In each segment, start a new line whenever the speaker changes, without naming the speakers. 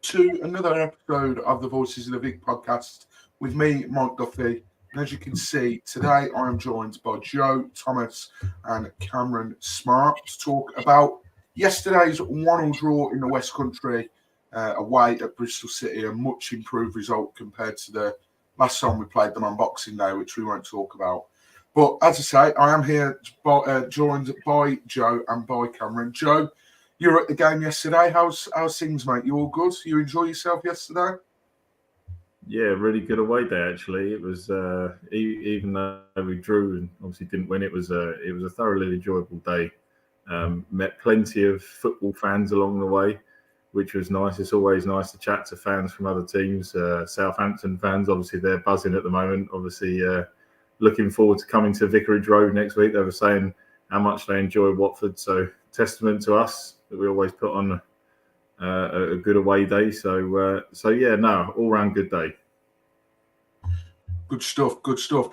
to another episode of the Voices of the Vic podcast with me, Mike Duffy. And as you can see, today I am joined by Joe, Thomas, and Cameron Smart to talk about yesterday's 1-1 draw in the West Country away at Bristol City, a much improved result compared to the last time we played them on Boxing Day, which we won't talk about. But as I say, I am here joined by Joe and by Cameron. Joe, you were at the game yesterday. How's things, mate? You all good? You enjoy yourself yesterday?
Yeah, really good away day actually. It was even though we drew and obviously didn't win, it was a thoroughly enjoyable day. Met plenty of football fans along the way, which was nice. It's always nice to chat to fans from other teams. Southampton fans, obviously, they're buzzing at the moment. Obviously, looking forward to coming to Vicarage Road next week. They were saying how much they enjoy Watford, so testament to us that we always put on a good away day. So yeah, no, all round good day.
Good stuff.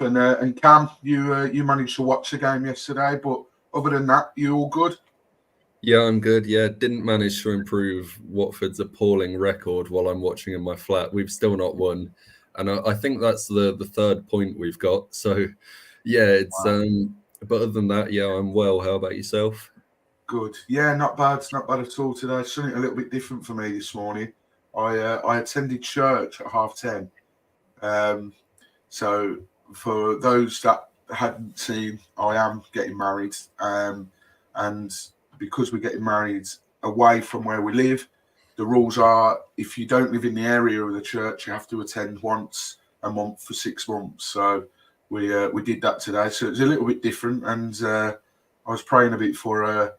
And Cam, you managed to watch the game yesterday, but other than that, you all good?
Yeah, I'm good. Yeah, didn't manage to improve Watford's appalling record while I'm watching in my flat. We've still not won, and I think that's the third point we've got. So, yeah, it's
Wow.
But other than that, yeah, I'm well. How about yourself?
Good. Yeah, not bad at all today. Something a little bit different for me this morning. I attended church at 10:30. So for those that hadn't seen, I am getting married, and because we're getting married away from where we live, the rules are if you don't live in the area of the church, you have to attend once a month for 6 months. So we did that today. So it's a little bit different, and I was praying a bit for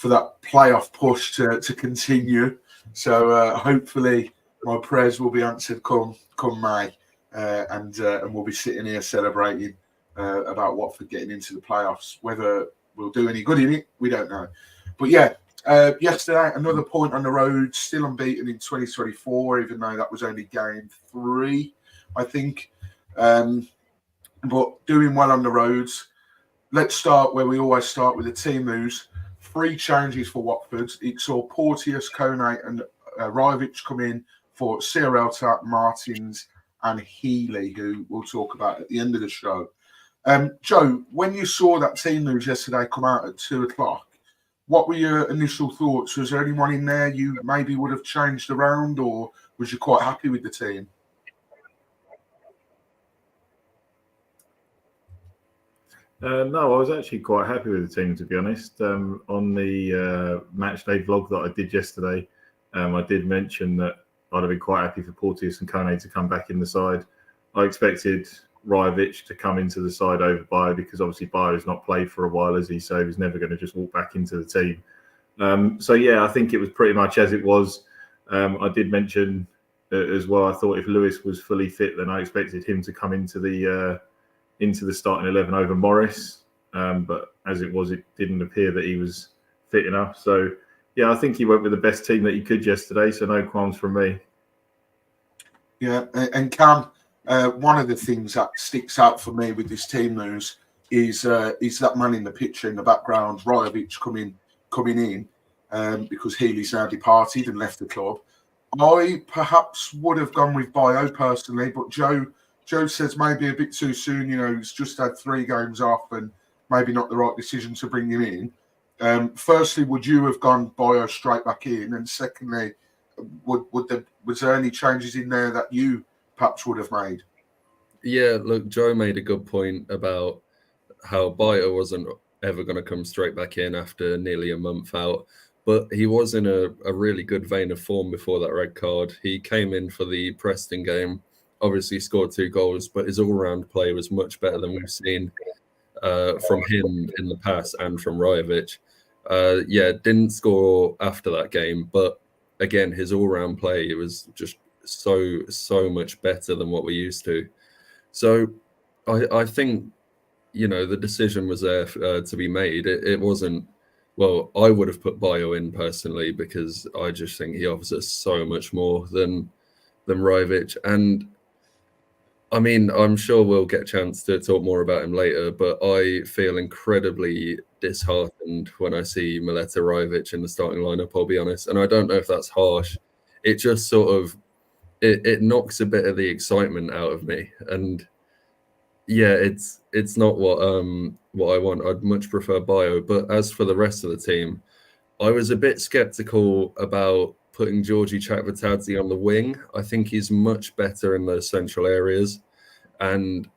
that playoff push to continue. So hopefully my prayers will be answered come May, and we'll be sitting here celebrating about Watford getting into the playoffs. Whether we'll do any good in it, we don't know. But yeah, yesterday, another point on the road, still unbeaten in 2024, even though that was only game 3, I think. But doing well on the roads. Let's start where we always start with the team news. 3 changes for Watford. It saw Porteous, Kone and Rivich come in for Sierralta, Martins and Healy, who we'll talk about at the end of the show. Joe, when you saw that team news yesterday come out at 2:00, what were your initial thoughts? Was there anyone in there you maybe would have changed around, or was you quite happy with the team?
No, I was actually quite happy with the team, to be honest. On the match day vlog that I did yesterday, I did mention that I'd have been quite happy for Porteous and Kone to come back in the side. I expected Rivich to come into the side over Bayo, because obviously Bayo has not played for a while, has he? So he was never going to just walk back into the team. So yeah, I think it was pretty much as it was. I did mention as well, I thought if Lewis was fully fit, then I expected him to come into the starting 11 over Morris. But as it was, it didn't appear that he was fit enough. So yeah, I think he went with the best team that he could yesterday. So no qualms from me.
Yeah, and Cam, one of the things that sticks out for me with this team news is that man in the picture in the background, Rivich coming in, because Healy's now departed and left the club. I perhaps would have gone with Bayo personally, but Joe says maybe a bit too soon. You know, he's just had 3 games off and maybe not the right decision to bring him in. Firstly, would you have gone Bayo straight back in? And secondly, was there any changes in there that you perhaps would have made?
Yeah, look, Joe made a good point about how Bayo wasn't ever going to come straight back in after nearly a month out, but he was in a really good vein of form before that red card. He came in for the Preston game, obviously scored 2 goals, but his all-round play was much better than we've seen from him in the past and from Rivich. Yeah, didn't score after that game, but again, his all-round play, it was just so much better than what we're used to. So I think, you know, the decision was there to be made. It wasn't, well, I would have put Bayo in personally, because I just think he offers us so much more than Rivich. And I mean, I'm sure we'll get a chance to talk more about him later, but I feel incredibly disheartened when I see Mileta Rivich in the starting lineup, I'll be honest. And I don't know if that's harsh. it just sort of it knocks a bit of the excitement out of me. And yeah, it's not what I want. I'd much prefer Bio. But as for the rest of the team, I was a bit skeptical about putting Georgie Chakvetadze on the wing. I think he's much better in those central areas. And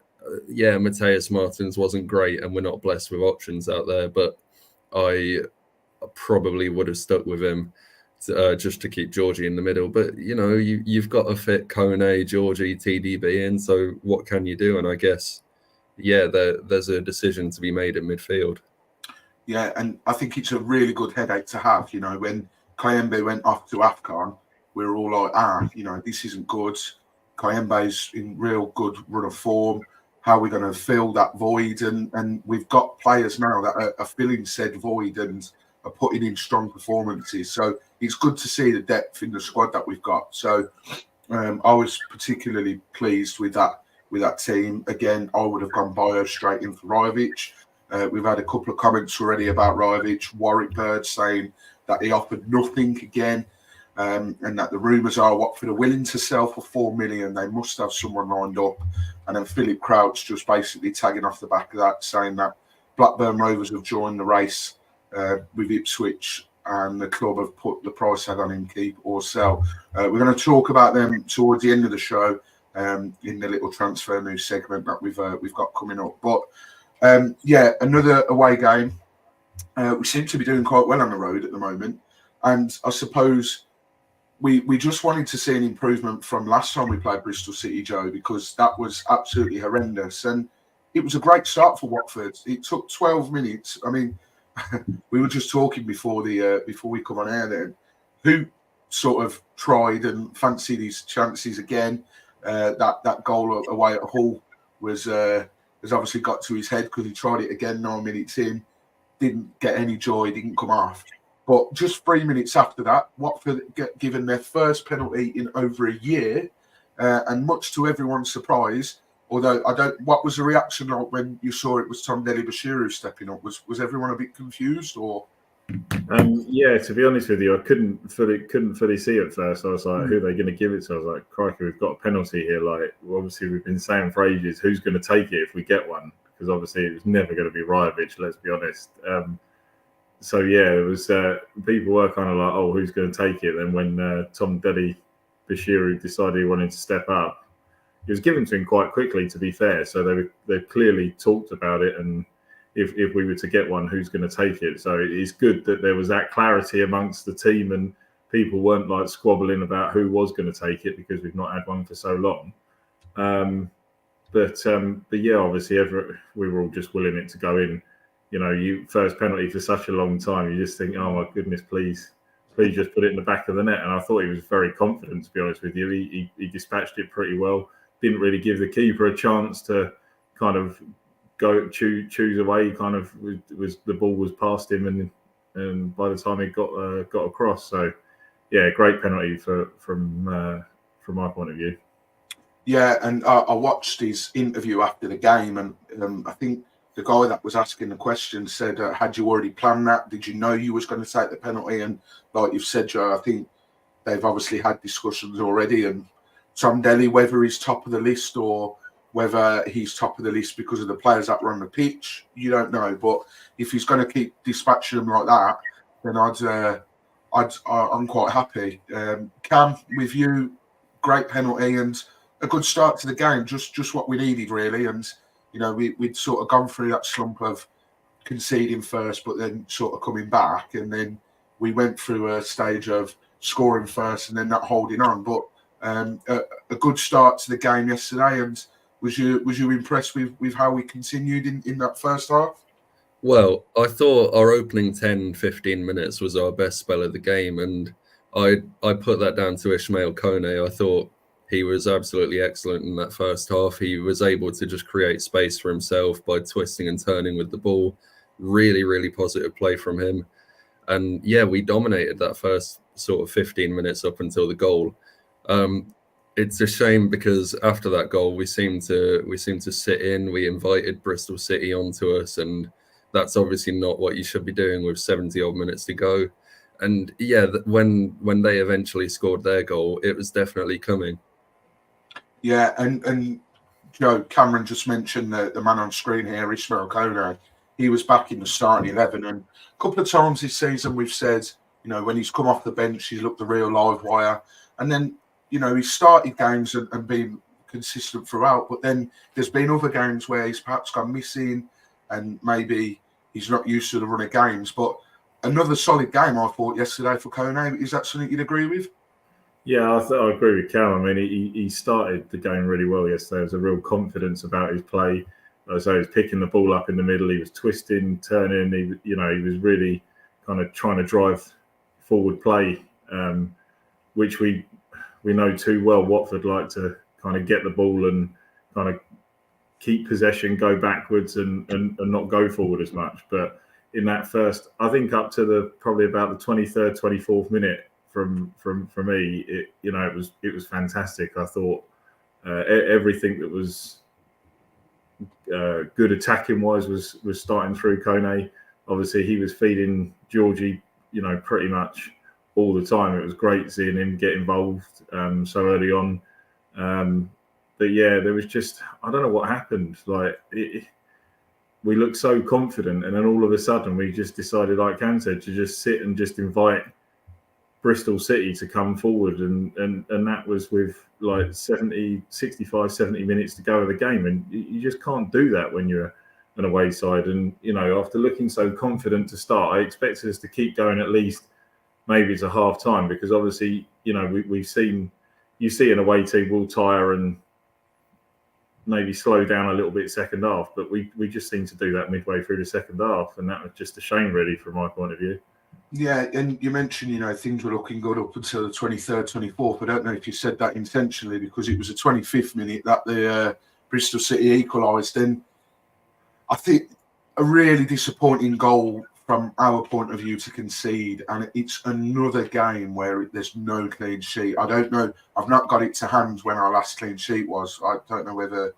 yeah, Mateus Martins wasn't great, and we're not blessed with options out there. But I probably would have stuck with him just to keep Georgie in the middle. But you know, you've got to fit Kone, Georgie, TDB in. So what can you do? And I guess, yeah, there's a decision to be made in midfield.
Yeah, and I think it's a really good headache to have. You know, when Kayembe went off to AFCON, we were all like, you know, this isn't good. Kayembe's in real good run of form. How are we going to fill that void? And we've got players now that are filling said void and are putting in strong performances. So it's good to see the depth in the squad that we've got. So I was particularly pleased with that team. Again, I would have gone Bio straight in for Rajovic. We've had a couple of comments already about Rajovic. Warwick Bird saying that he offered nothing again, and that the rumours are Watford are willing to sell for 4 million. They must have someone lined up. And then Philip Crouch just basically tagging off the back of that, saying that Blackburn Rovers have joined the race with Ipswich, and the club have put the price tag on him, keep or sell. We're going to talk about them towards the end of the show in the little transfer news segment that we've got coming up. But yeah, another away game. We seem to be doing quite well on the road at the moment, and I suppose we just wanted to see an improvement from last time we played Bristol City, Joe, because that was absolutely horrendous, and it was a great start for Watford. It took 12 minutes. I mean, we were just talking before we come on air then, who sort of tried and fancied his chances again. That goal away at Hull has obviously got to his head because he tried it again 9 minutes in, didn't get any joy, didn't come off. But just 3 minutes after that, Watford get given their first penalty in over a year, and much to everyone's surprise, although what was the reaction like when you saw it was Tom Dele-Bashiru stepping up? Was everyone a bit confused, or?
Yeah, to be honest with you, I couldn't fully see it at first. I was like, who are they going to give it to? I was like, crikey, we've got a penalty here. Like, obviously, we've been saying for ages, who's going to take it if we get one? Because obviously, it was never going to be Rajovic, let's be honest. So, yeah, it was people were kind of like, oh, who's going to take it? Then when Tom Dele-Bashiru decided he wanted to step up, it was given to him quite quickly, to be fair. So they clearly talked about it, and if we were to get one, who's going to take it? So it's good that there was that clarity amongst the team, and people weren't like squabbling about who was going to take it, because we've not had one for so long. But yeah, obviously we were all just willing it to go in. You know, you first penalty for such a long time, you just think, oh my goodness, please just put it in the back of the net. And I thought he was very confident, to be honest with you. He dispatched it pretty well. Didn't really give the keeper a chance to kind of go choose away. Kind of was the ball was past him, and by the time he got across, so yeah, great penalty from my point of view.
Yeah, and I watched his interview after the game, and I think the guy that was asking the question said, had you already planned that? Did you know you was going to take the penalty? And like you've said, Joe, I think they've obviously had discussions already. And Tom Dele, whether he's top of the list or whether he's top of the list because of the players that were on the pitch, you don't know. But if he's going to keep dispatching them like that, then I'm quite happy. Cam, with you, great penalty and a good start to the game, just what we needed really. And you know, we'd sort of gone through that slump of conceding first, but then sort of coming back, and then we went through a stage of scoring first and then not holding on. But a good start to the game yesterday. And was you impressed with how we continued in that first half?
Well, I thought our opening 10-15 minutes was our best spell of the game, and I put that down to Ismail Kone. I thought he was absolutely excellent in that first half. He was able to just create space for himself by twisting and turning with the ball. Really, really positive play from him. And yeah, we dominated that first sort of 15 minutes up until the goal. It's a shame because after that goal, we seemed to sit in. We invited Bristol City onto us, and that's obviously not what you should be doing with 70 odd minutes to go. And yeah, when they eventually scored their goal, it was definitely coming.
Yeah, and Joe Cameron just mentioned the man on screen here, Ismail Kone. He was back in the starting 11, and a couple of times this season we've said, when he's come off the bench, he's looked the real live wire. And then, he's started games and been consistent throughout. But then there's been other games where he's perhaps gone missing, and maybe he's not used to the run of games. But another solid game, I thought, yesterday for Kone. Is that something you'd agree with?
Yeah, I agree with Cal. I mean, he started the game really well yesterday. There was a real confidence about his play. So he was picking the ball up in the middle. He was twisting, turning. He was really kind of trying to drive forward play, which we know too well. Watford like to kind of get the ball and kind of keep possession, go backwards, and not go forward as much. But in that first, I think up to probably about the 23rd, 24th minute. From me, it was fantastic. I thought everything that was good attacking wise was starting through Kone. Obviously, he was feeding Georgie, pretty much all the time. It was great seeing him get involved so early on. But yeah, there was just, I don't know what happened. Like we looked so confident, and then all of a sudden we just decided, like Cam said, to just sit and just invite Bristol City to come forward, and that was with like 65, 70 minutes to go of the game, and you just can't do that when you're an away side. And after looking so confident to start, I expected us to keep going at least maybe to half time, because obviously we've seen, you see an away team will tire and maybe slow down a little bit second half, but we just seemed to do that midway through the second half, and that was just a shame really from my point of view.
Yeah, and you mentioned, things were looking good up until the 23rd, 24th. I don't know if you said that intentionally, because it was the 25th minute that the Bristol City equalised. And I think a really disappointing goal from our point of view to concede. And it's another game where there's no clean sheet. I don't know. I've not got it to hand when our last clean sheet was. I don't know whether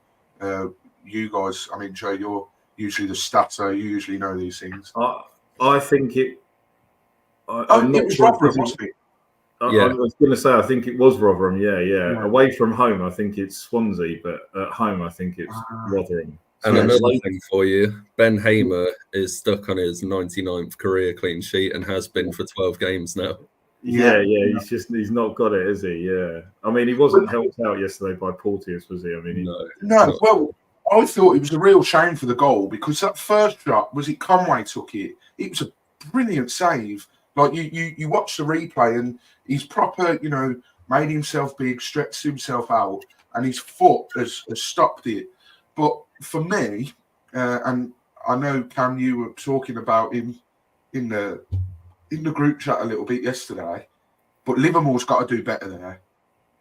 you guys, I mean, Joe, you're usually the statter. You usually know these things.
I think it...
it was Rotherham, wasn't it?
I was going to say, I think it was Rotherham, yeah. Away from home, I think it's Swansea, but at home, I think it's Rotherham.
And another thing for you, Ben Hamer is stuck on his 99th career clean sheet and has been for 12 games now.
Yeah, he's not got it, is he? Yeah. I mean, he wasn't helped out yesterday by Porteous, was he? I mean,
no. Well, I thought it was a real shame for the goal, because that first shot, was it Conway took it? It was a brilliant save. Like you watch the replay, and he's proper, made himself big, stretched himself out, and his foot has stopped it. But for me, and I know, Cam, you were talking about him in the group chat a little bit yesterday, but Livermore's got to do better there.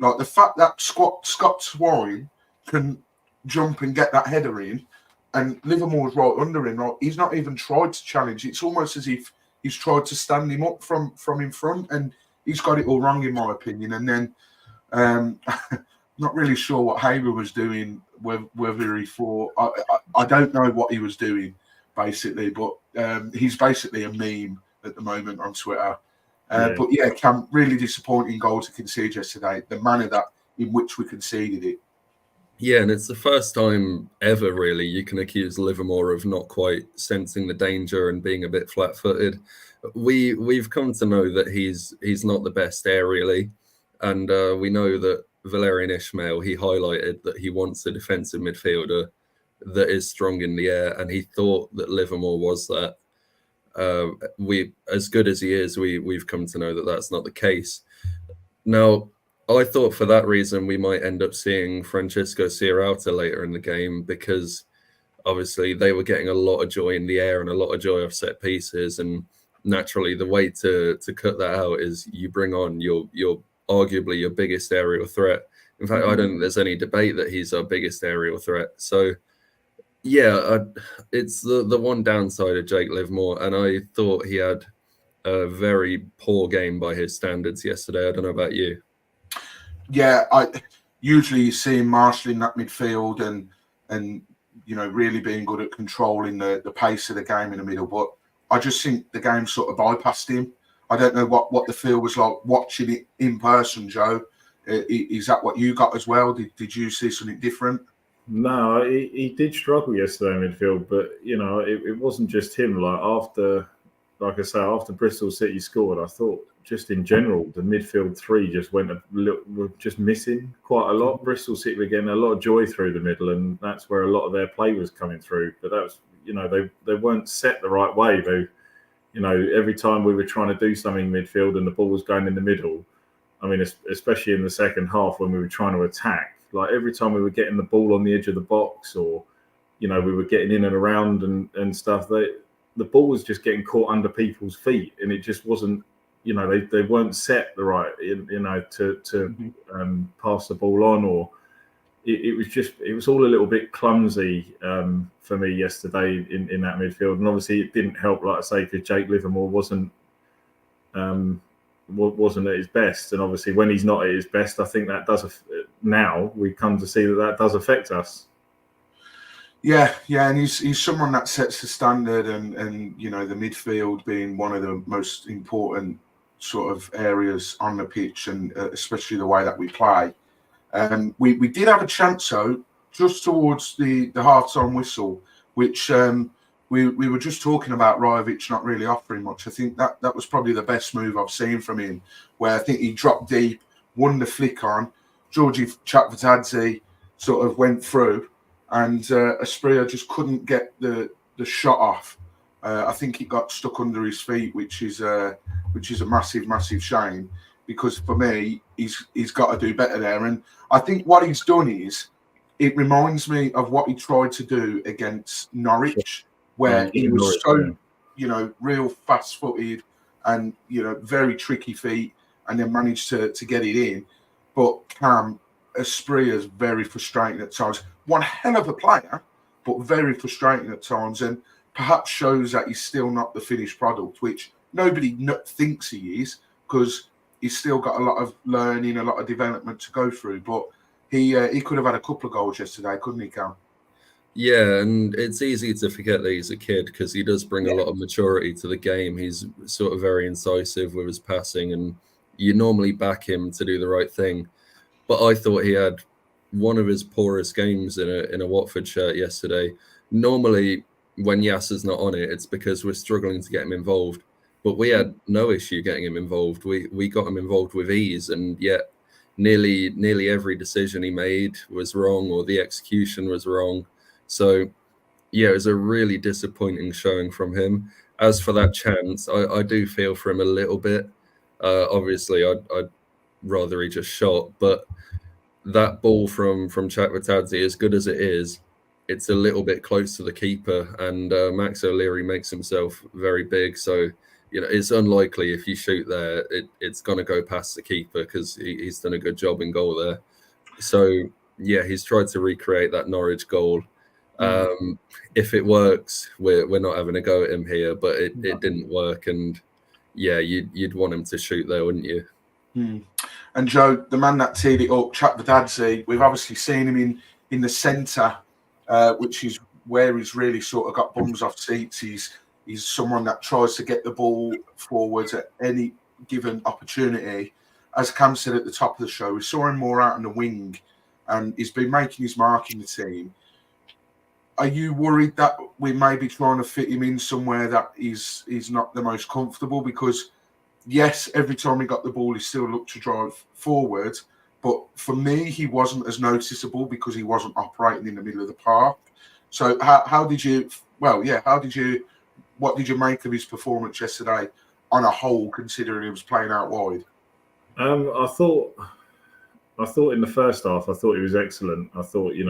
Like the fact that Scott Swine can jump and get that header in, and Livermore's right under him. Like, he's not even tried to challenge. It's almost as if he's tried to stand him up from in front, and he's got it all wrong, in my opinion. And then, not really sure what Haber was doing, whether he thought... I don't know what he was doing, basically, but he's basically a meme at the moment on Twitter. But yeah, Cam, really disappointing goal to concede yesterday, the manner in which we conceded it.
Yeah, and it's the first time ever, really, you can accuse Livermore of not quite sensing the danger and being a bit flat-footed. We've come to know that he's not the best aerially, and we know that Valérien Ismaël, he highlighted that he wants a defensive midfielder that is strong in the air, and he thought that Livermore was that. As good as he is, we've come to know that that's not the case. Now, I thought for that reason we might end up seeing Francisco Sierralta later in the game, because obviously they were getting a lot of joy in the air and a lot of joy off set pieces, and naturally the way to cut that out is you bring on your arguably your biggest aerial threat. In fact, I don't think there's any debate that he's our biggest aerial threat. So yeah, it's the one downside of Jake Livermore, and I thought he had a very poor game by his standards yesterday. I don't know about you.
Yeah, usually you see him marshalling that midfield and really being good at controlling the pace of the game in the middle. But I just think the game sort of bypassed him. I don't know what the feel was like watching it in person, Joe. Is that what you got as well? Did you see something different?
No, he did struggle yesterday in midfield, but it wasn't just him. Like I say, after Bristol City scored, I thought just in general the midfield three just were just missing quite a lot. Bristol City were getting a lot of joy through the middle, and that's where a lot of their play was coming through. But that was, they weren't set the right way. Every time we were trying to do something midfield and the ball was going in the middle, I mean, especially in the second half when we were trying to attack, like every time we were getting the ball on the edge of the box, or we were getting in and around and stuff, the ball was just getting caught under people's feet, and it just wasn't, they weren't set the right, to pass the ball on, or it was all a little bit clumsy for me yesterday in that midfield. And obviously it didn't help, like I say, because Jake Livermore wasn't at his best. And obviously when he's not at his best, I think that does, now we come to see that does affect us.
Yeah, and he's someone that sets the standard, and the midfield being one of the most important sort of areas on the pitch, and especially the way that we play. We did have a chance though, just towards the half-time whistle, which we were just talking about Rajovic not really offering much. I think that was probably the best move I've seen from him, where I think he dropped deep, won the flick on, Georgie Chakvetadze sort of went through, and Asprilla just couldn't get the shot off. I think it got stuck under his feet, which is a massive shame, because for me he's got to do better there. And I think what he's done is, it reminds me of what he tried to do against Norwich, where he was so real fast-footed and very tricky feet, and then managed to get it in. But Cam, Asprilla is very frustrating at times. One hell of a player, but very frustrating at times, and perhaps shows that he's still not the finished product, which nobody thinks he is, because he's still got a lot of learning, a lot of development to go through. But he could have had a couple of goals yesterday, couldn't he, Cam?
Yeah, and it's easy to forget that he's a kid, because he does bring a lot of maturity to the game. He's sort of very incisive with his passing, and you normally back him to do the right thing. But I thought he had one of his poorest games in a Watford shirt yesterday. Normally, when Yasser's not on it, it's because we're struggling to get him involved. But we had no issue getting him involved. We got him involved with ease, and yet nearly every decision he made was wrong, or the execution was wrong. So, yeah, it was a really disappointing showing from him. As for that chance, I do feel for him a little bit. Obviously, I'd rather he just shot, but that ball from Chakvetadze, as good as it is, it's a little bit close to the keeper, and Max O'Leary makes himself very big. So, it's unlikely if you shoot there, it's going to go past the keeper, because he's done a good job in goal there. So, yeah, he's tried to recreate that Norwich goal. If it works, we're not having a go at him here, but it didn't work, and yeah, you'd want him to shoot there, wouldn't you?
And Joe, the man that teed it up, Chakvetadze, we've obviously seen him in the centre, which is where he's really sort of got bums off seats. He's someone that tries to get the ball forwards at any given opportunity. As Cam said at the top of the show, we saw him more out on the wing, and he's been making his mark in the team. Are you worried that we may be trying to fit him in somewhere that he's not the most comfortable? Because yes, every time he got the ball, he still looked to drive forward. But for me, he wasn't as noticeable because he wasn't operating in the middle of the park. So what did you make of his performance yesterday on a whole, considering he was playing out wide?
I thought in the first half, I thought he was excellent. I thought, he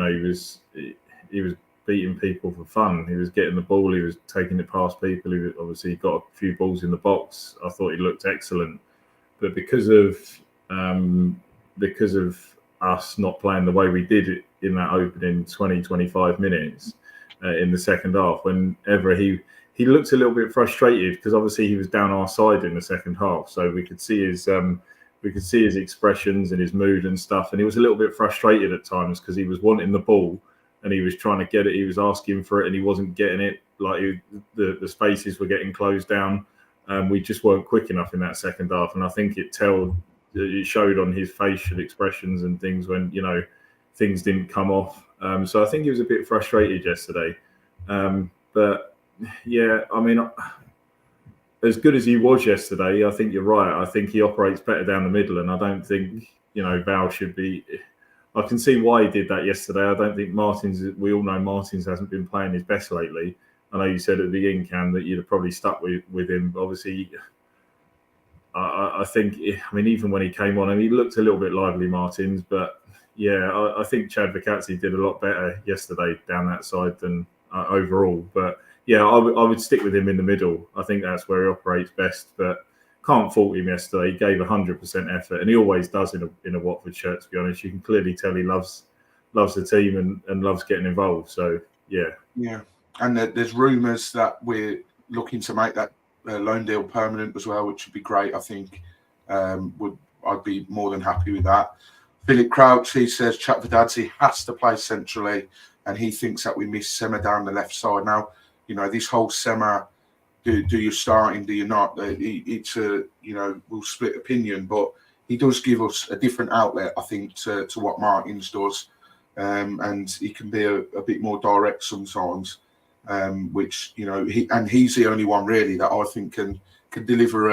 was beating people for fun. He was getting the ball. He was taking it past people. He obviously got a few balls in the box. I thought he looked excellent. But because of us not playing the way we did it in that opening 20-25 minutes in the second half, whenever he looked a little bit frustrated, because obviously he was down our side in the second half, so we could see his expressions and his mood and stuff, and he was a little bit frustrated at times because he was wanting the ball and he was trying to get it. He was asking for it and he wasn't getting it. Like the spaces were getting closed down. We just weren't quick enough in that second half, and I think it showed on his facial expressions and things when things didn't come off. So I think he was a bit frustrated yesterday. But yeah, I mean, as good as he was yesterday, I think you're right. I think he operates better down the middle, and I don't think Val should be. I can see why he did that yesterday. I don't think Martins. We all know Martins hasn't been playing his best lately. I know you said at the beginning, Cam, that you'd have probably stuck with him. Obviously, I think, I mean, even when he came on, and he looked a little bit lively, Martins, but yeah, I think Chad Vicazzi did a lot better yesterday down that side than overall. But yeah, I would stick with him in the middle. I think that's where he operates best. But can't fault him yesterday. He gave 100% effort, and he always does in a Watford shirt. To be honest, you can clearly tell he loves the team and loves getting involved. So yeah.
And there's rumours that we're looking to make that loan deal permanent as well, which would be great. I think I'd be more than happy with that. Philip Crouch, he says Chatvidadze has to play centrally, and he thinks that we miss Sema down the left side. Now, this whole Sema, do you start him, do you not? It's we'll split opinion, but he does give us a different outlet, I think, to what Martins does, and he can be a bit more direct sometimes. Which he's the only one really that I think can deliver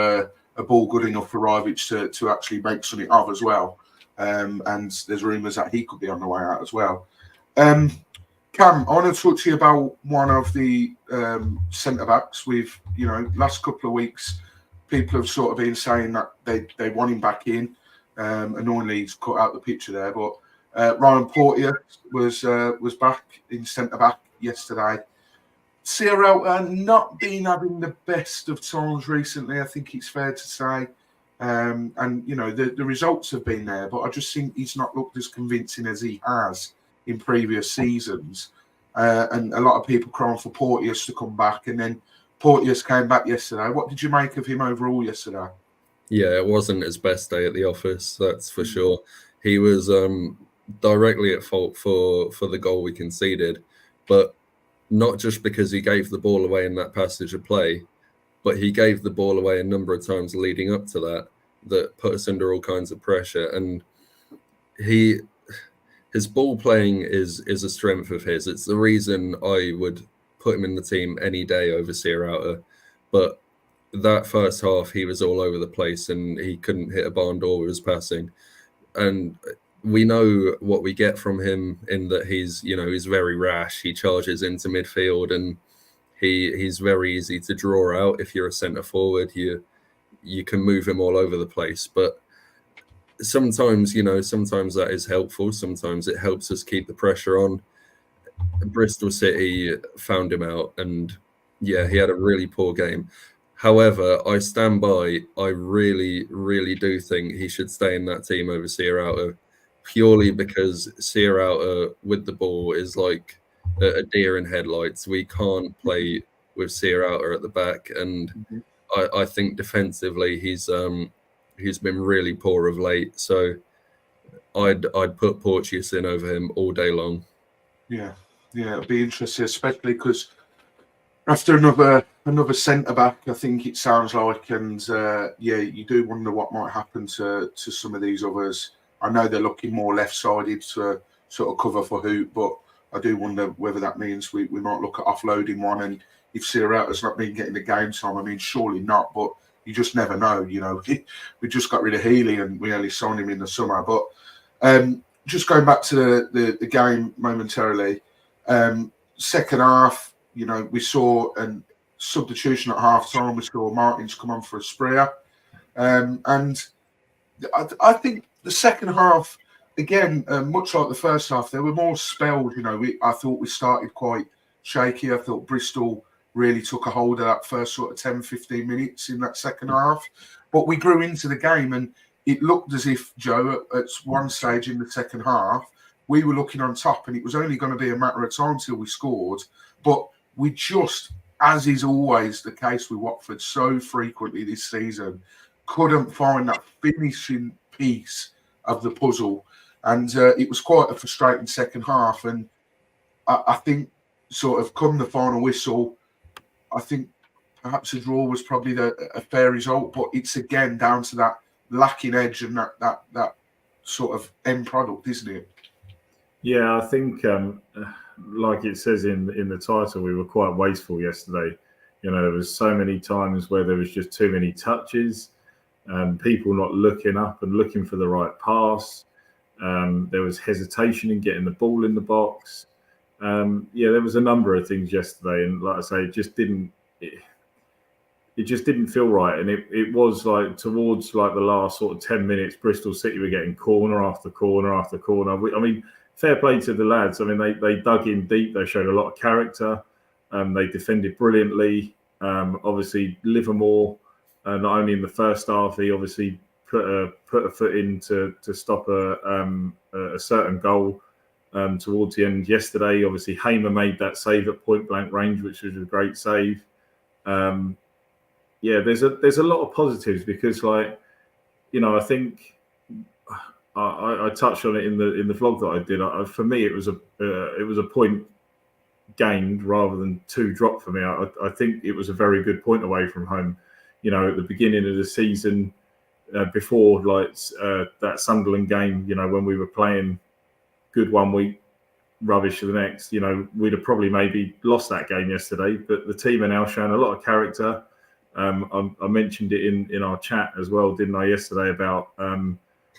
a ball good enough for Rivic to actually make something of as well. And there's rumours that he could be on the way out as well. Cam, I want to talk to you about one of the centre backs. We've last couple of weeks, people have sort of been saying that they want him back in. Annoyingly, he's cut out the picture there, but Ryan Porteous was back in centre back yesterday. Sierra not been having the best of times recently, I think it's fair to say. And the results have been there, but I just think he's not looked as convincing as he has in previous seasons. And a lot of people crying for Porteous to come back, and then Porteous came back yesterday. What did you make of him overall yesterday?
Yeah, it wasn't his best day at the office, that's for sure. He was directly at fault for the goal we conceded, but not just because he gave the ball away in that passage of play, but he gave the ball away a number of times leading up to that put us under all kinds of pressure. And his ball playing is a strength of his. It's the reason I would put him in the team any day over Sierra. But that first half, he was all over the place and he couldn't hit a barn door with his passing. And we know what we get from him in that he's very rash. He charges into midfield and he's very easy to draw out. If you're a centre forward, you can move him all over the place. But sometimes that is helpful. Sometimes it helps us keep the pressure on. Bristol City found him out, and yeah, he had a really poor game. However, I stand by. I really, really do think he should stay in that team over Sierra, purely because Sierra with the ball is like a deer in headlights. We can't play with Sierra at the back, and I think defensively he's been really poor of late. So I'd put Porteous in over him all day long.
Yeah, it'll be interesting, especially because after another centre back, I think it sounds like, and you do wonder what might happen to some of these others. I know they're looking more left-sided to sort of cover for Hoop, but I do wonder whether that means we might look at offloading one. And if Sierra's not been getting the game time, I mean, surely not, but you just never know. We just got rid of Healy and we only signed him in the summer. But just going back to the game momentarily, second half, we saw a substitution at half time. We saw Martins come on for a sprayer. And I think the second half, again, much like the first half, there were more spells. I thought we started quite shaky. I thought Bristol really took a hold of that first sort of 10, 15 minutes in that second half. But we grew into the game and it looked as if, Joe, at one stage in the second half, we were looking on top and it was only going to be a matter of time till we scored. But we just, as is always the case with Watford so frequently this season, couldn't find that finishing piece of the puzzle. And it was quite a frustrating second half. And I think sort of come the final whistle, I think perhaps a draw was probably a fair result, but it's again down to that lacking edge and that sort of end product, isn't it?
Yeah, I think like it says in the title, we were quite wasteful yesterday. There was so many times where there was just too many touches, people not looking up and looking for the right pass. There was hesitation in getting the ball in the box. There was a number of things yesterday, and like I say, it just didn't feel right. And it was like towards like the last sort of 10 minutes, Bristol City were getting corner after corner after corner. I mean, fair play to the lads. I mean, they dug in deep. They showed a lot of character. They defended brilliantly. Obviously, Livermore, not only in the first half, he obviously put a foot in to stop a certain goal towards the end yesterday. Obviously, Hamer made that save at point blank range, which was a great save. There's a lot of positives because, like, I think I touched on it in the vlog that I did. For me, it was a point gained rather than 2 dropped for me. I think it was a very good point away from home. At the beginning of the season, before that Sunderland game, when we were playing good one week, rubbish the next, we'd have probably maybe lost that game yesterday. But the team are now showing a lot of character. I mentioned it in our chat as well, didn't I, yesterday, about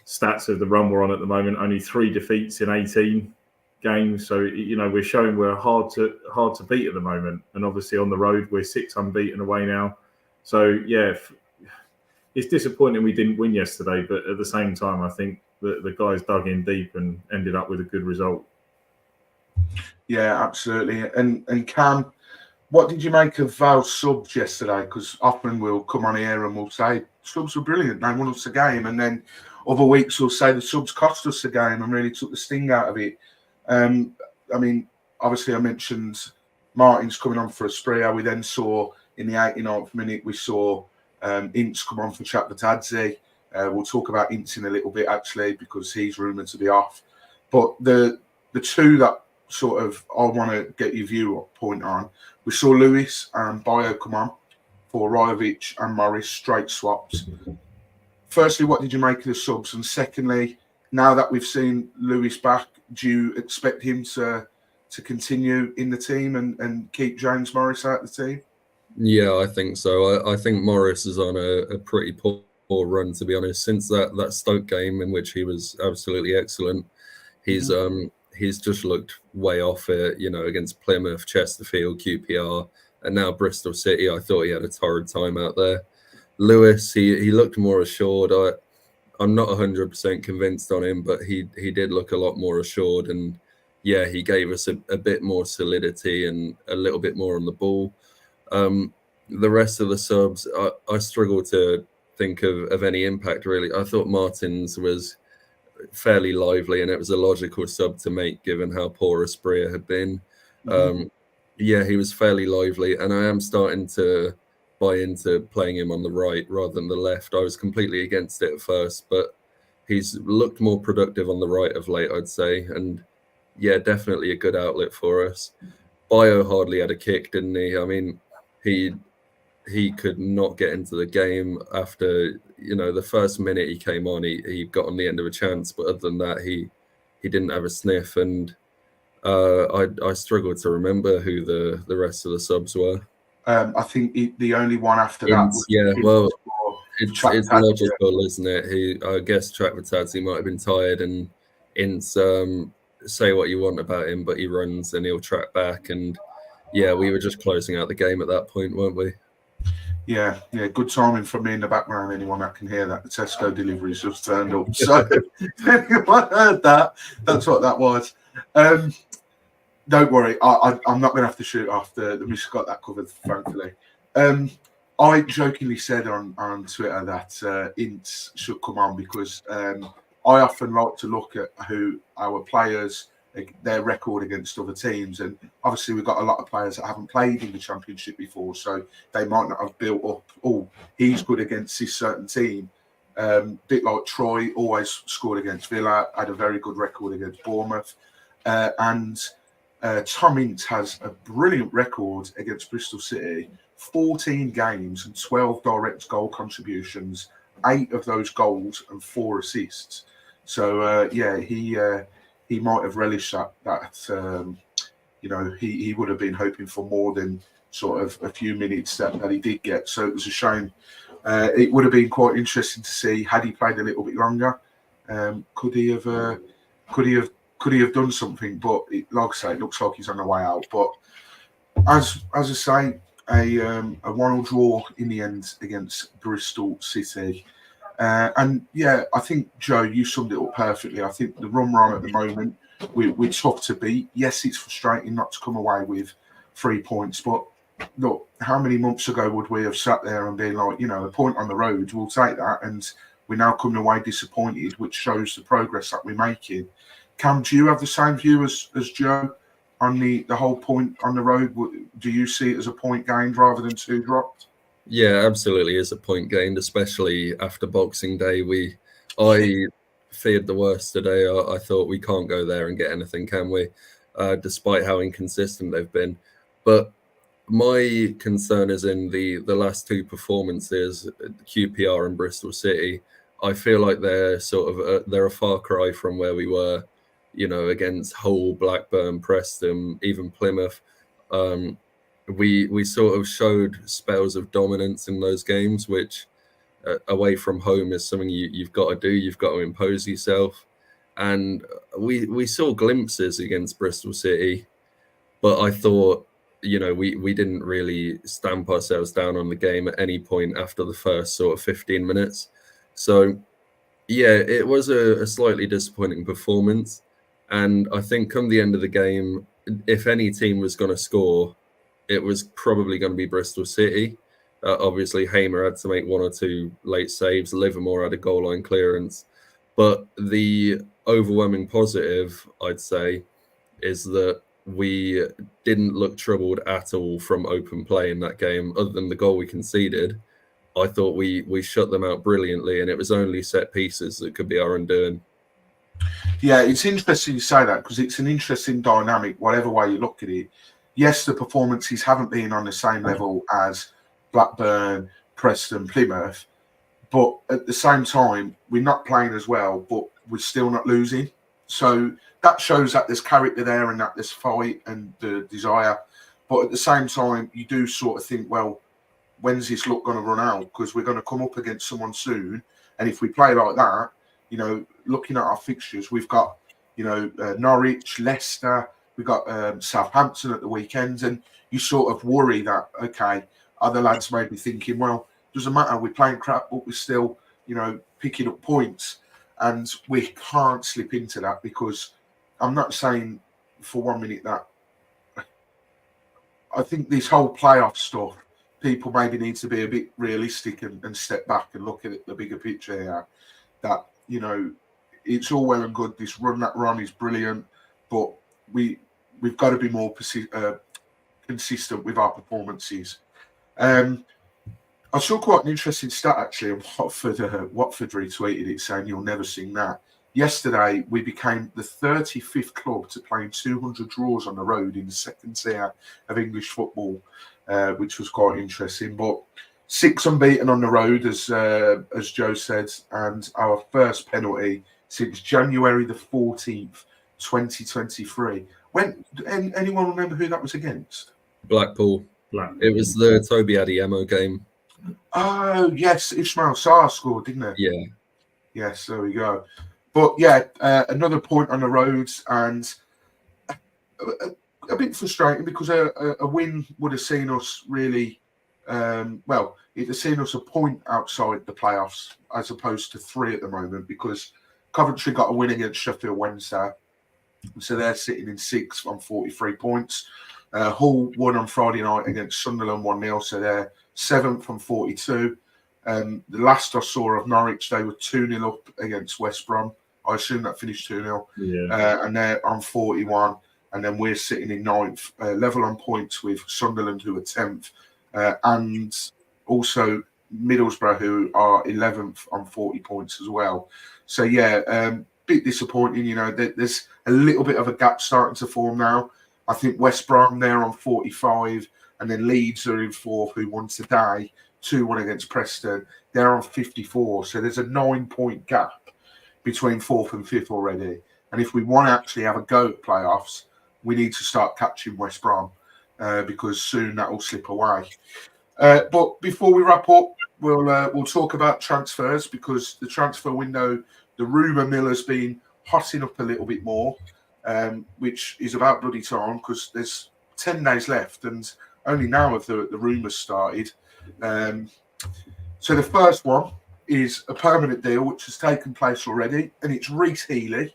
stats of the run we're on at the moment. Only 3 defeats in 18 games, so we're showing we're hard to beat at the moment. And obviously on the road, we're 6 unbeaten away now. So yeah, it's disappointing we didn't win yesterday, but at the same time, I think the guys dug in deep and ended up with a good result.
Yeah, absolutely. And Cam, what did you make of Val's subs yesterday? Because often we'll come on here and we'll say subs were brilliant, they won us the game, and then other weeks we'll say the subs cost us the game and really took the sting out of it. I mean, obviously I mentioned Martin's coming on for Asprilla. We then saw in the 89th minute, we saw Ince come on for Chapatadze. We'll talk about Ince in a little bit, actually, because he's rumoured to be off. But the two that sort of I want to get your viewpoint on, we saw Lewis and Bio come on for Rajovic and Morris, straight swaps. Firstly, what did you make of the subs? And secondly, now that we've seen Lewis back, do you expect him to continue in the team and keep James Morris out of the team?
Yeah, I think so. I think Morris is on a pretty poor run, to be honest. Since that Stoke game in which he was absolutely excellent, he's just looked way off it, against Plymouth, Chesterfield, QPR, and now Bristol City. I thought he had a torrid time out there. Lewis, he looked more assured. I'm not 100% convinced on him, but he did look a lot more assured, and yeah, he gave us a bit more solidity and a little bit more on the ball. The rest of the subs, I struggle to think of any impact, really. I thought Martins was fairly lively, and it was a logical sub to make given how poor Asprilla had been. Yeah, he was fairly lively, and I am starting to buy into playing him on the right rather than the left. I was completely against it at first, but he's looked more productive on the right of late, I'd say, and yeah, definitely a good outlet for us. Bio hardly had a kick, didn't he? I mean, he could not get into the game after, the first minute he came on, he got on the end of a chance, but other than that, he didn't have a sniff, and I struggled to remember who the rest of the subs were.
I think the only one after that was
it's logical, isn't it? I guess Chapatadze might have been tired, and Ince, say what you want about him, but he runs and he'll track back, and yeah, we were just closing out the game at that point, weren't we?
Yeah, good timing from me in the background. Anyone that can hear that, the Tesco delivery's just turned up. So anyone heard that, that's what that was. Don't worry, I'm not going to have to shoot off. The miss got that covered, thankfully. I jokingly said on Twitter that Ince should come on because I often like to look at who our players, their record against other teams, and obviously we've got a lot of players that haven't played in the Championship before, so they might not have built up, he's good against this certain team. Bit like Troy, always scored against Villa, had a very good record against Bournemouth, and Tom Ince has a brilliant record against Bristol City, 14 games and 12 direct goal contributions, 8 of those goals and 4 assists. So, he might have relished that he would have been hoping for more than sort of a few minutes that he did get. So it was a shame. It would have been quite interesting to see, had he played a little bit longer, could he have done something? But like I say, it looks like he's on the way out. But as I say, a 1-1 draw in the end against Bristol City. And yeah, I think, Joe, you summed it up perfectly. I think the run we're on at the moment, we're tough to beat. Yes, it's frustrating not to come away with 3 points, but look, how many months ago would we have sat there and been like, a point on the road, we'll take that, and we're now coming away disappointed, which shows the progress that we're making. Cam, do you have the same view as Joe on the whole point on the road? Do you see it as a point gained rather than 2 dropped?
Yeah, absolutely is a point gained, especially after Boxing Day. I feared the worst today. I thought we can't go there and get anything, can we? Despite how inconsistent they've been. But my concern is in the last 2 performances, QPR and Bristol City. I feel like they're they're a far cry from where we were, against Hull, Blackburn, Preston, even Plymouth. We sort of showed spells of dominance in those games, which away from home is something you've got to do. You've got to impose yourself. And we saw glimpses against Bristol City, but I thought, we didn't really stamp ourselves down on the game at any point after the first sort of 15 minutes. So, yeah, it was a slightly disappointing performance. And I think come the end of the game, if any team was going to score, it was probably going to be Bristol City. Obviously, Hamer had to make 1 or 2 late saves. Livermore had a goal line clearance. But the overwhelming positive, I'd say, is that we didn't look troubled at all from open play in that game. Other than the goal we conceded, I thought we shut them out brilliantly, and it was only set pieces that could be our undoing.
Yeah, it's interesting you say that, because it's an interesting dynamic, whatever way you look at it. Yes, the performances haven't been on the same level as Blackburn, Preston, Plymouth, but at the same time, we're not playing as well, but we're still not losing. So that shows that there's character there and that there's fight and the desire. But at the same time, you do sort of think, well, when's this luck going to run out? Because we're going to come up against someone soon. And if we play like that, looking at our fixtures, we've got, Norwich, Leicester, we've got Southampton at the weekends, and you sort of worry that, okay, other lads may be thinking, well, doesn't matter, we're playing crap, but we're still, picking up points. And we can't slip into that, because I'm not saying for 1 minute that I think this whole playoff stuff, people maybe need to be a bit realistic and step back and look at the bigger picture here. That, it's all well and good. This run that we're on is brilliant, but we've got to be more consistent with our performances. I saw quite an interesting stat actually on Watford. Watford retweeted it saying you'll never sing that. Yesterday, we became the 35th club to play 200 draws on the road in the second tier of English football, which was quite interesting. But 6 unbeaten on the road, as Joe said, and our first penalty since January the 14th, 2023. Anyone remember who that was against?
Blackpool. It was the Toby Adeyemo game.
Oh, yes, Ismail Sarr scored, didn't he?
Yeah.
Yes, there we go. But yeah, another point on the roads, and a bit frustrating, because a win would have seen us really, it'd have seen us a point outside the playoffs as opposed to 3 at the moment, because Coventry got a win against Sheffield Wednesday, so they're sitting in 6th on 43 points. Hull won on Friday night against Sunderland 1-0, so they're 7th on 42. The last I saw of Norwich, they were 2-0 up against West Brom. I assume that finished 2-0.
Yeah.
And they're on 41. And then we're sitting in 9th, level on points with Sunderland, who are 10th. And also Middlesbrough, who are 11th on 40 points as well. So, yeah, bit disappointing. There's a little bit of a gap starting to form now. I think West Brom, they're on 45, and then Leeds are in fourth, who won today, 2-1 against Preston. They're on 54. So there's a 9-point gap between fourth and fifth already. And if we want to actually have a go at playoffs, we need to start catching West Brom because soon that will slip away. But before we wrap up, we'll talk about transfers, because the transfer window, the rumour mill has been hotting up a little bit more, which is about bloody time, because there's 10 days left and only now have the rumours started. So the first one is a permanent deal which has taken place already, and it's Reece Healey.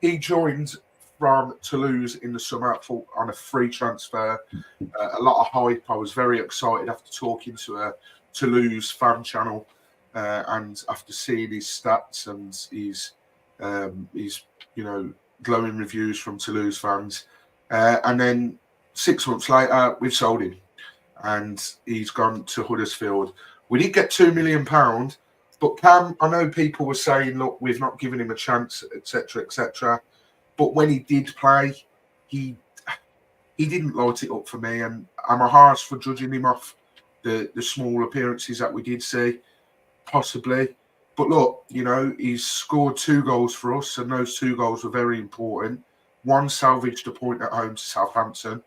He joined from Toulouse in the summer on a free transfer. A lot of hype. I was very excited after talking to a Toulouse fan channel and after seeing his stats and his glowing reviews from Toulouse fans. And then 6 months later, we've sold him, and he's gone to Huddersfield. We did get £2 million, but Cam, I know people were saying, look, we've not given him a chance, etc., etc. But when he did play, he didn't light it up for me, and am I harsh for judging him off the small appearances that we did see? Possibly. But look, he's scored 2 goals for us, and those 2 goals were very important. One salvaged a point at home to Southampton,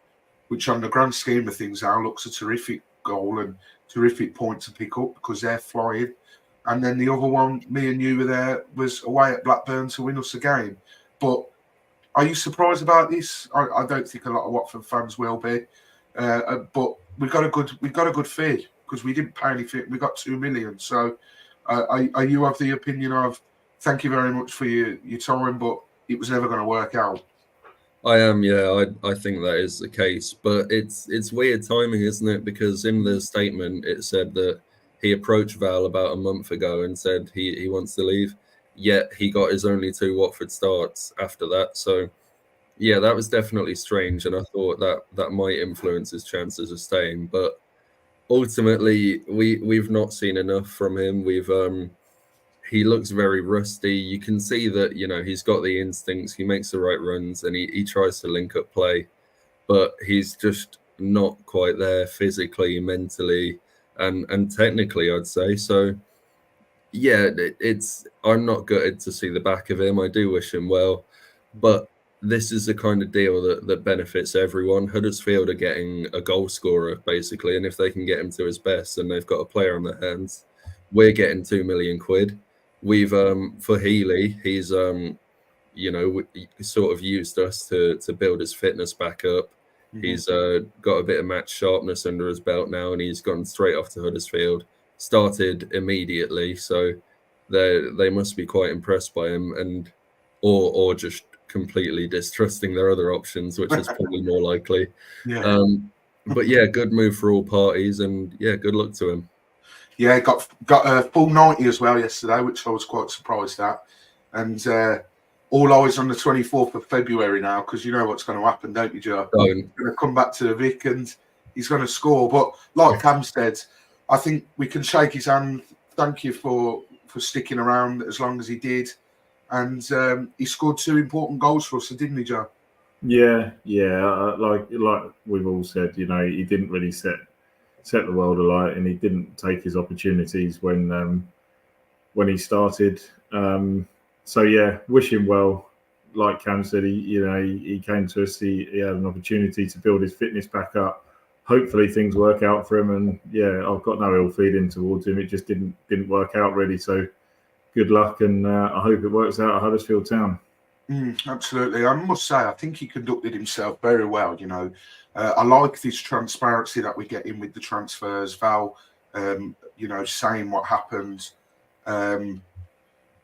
which on the grand scheme of things now looks a terrific goal and terrific point to pick up because they're flying. And then the other one, me and you were there, was away at Blackburn to win us a game. But are you surprised about this? I don't think a lot of Watford fans will be. But we got a good fee because we didn't pay anything. We got £2 million. So are you of the opinion of thank you very much for your time, but it was never going to work out?
I am, yeah. I think that is the case, but it's weird timing, isn't it? Because in the statement it said that he approached Val about a month ago and said he wants to leave. Yet he got his only 2 Watford starts after that. So yeah, that was definitely strange, and I thought that might influence his chances of staying. But ultimately, we've not seen enough from him. He looks very rusty. You can see that, he's got the instincts. He makes the right runs and he tries to link up play, but he's just not quite there physically, mentally, and technically, I'd say. So, yeah, I'm not gutted to see the back of him. I do wish him well, but this is the kind of deal that benefits everyone. Huddersfield are getting a goal scorer, basically, and if they can get him to his best and they've got a player on their hands, we're getting £2 million. We've for Healey, he's sort of used us to build his fitness back up. Mm-hmm. He's got a bit of match sharpness under his belt now, and he's gone straight off to Huddersfield. Started immediately, so they must be quite impressed by him, and or just completely distrusting their other options, which is probably more likely. Yeah. But yeah, good move for all parties, and yeah, good luck to him.
Yeah, got a full 90 as well yesterday, which I was quite surprised at. And all eyes on the 24th of February now, because you know what's going to happen, don't you, Joe? He's going to come back to the Vic and he's going to score. But like Cam said, I think we can shake his hand. Thank you for sticking around as long as he did. And he scored 2 important goals for us, didn't he, Joe?
Yeah. Like we've all said, he didn't really set the world alight, and he didn't take his opportunities when he started. So yeah, wish him well. Like Cam said, he came to us. He had an opportunity to build his fitness back up. Hopefully things work out for him. And yeah, I've got no ill feeling towards him. It just didn't work out really. So good luck, and I hope it works out at Huddersfield Town.
Absolutely. I must say, I think he conducted himself very well. I like this transparency that we get in with the transfers. Val, saying what happened.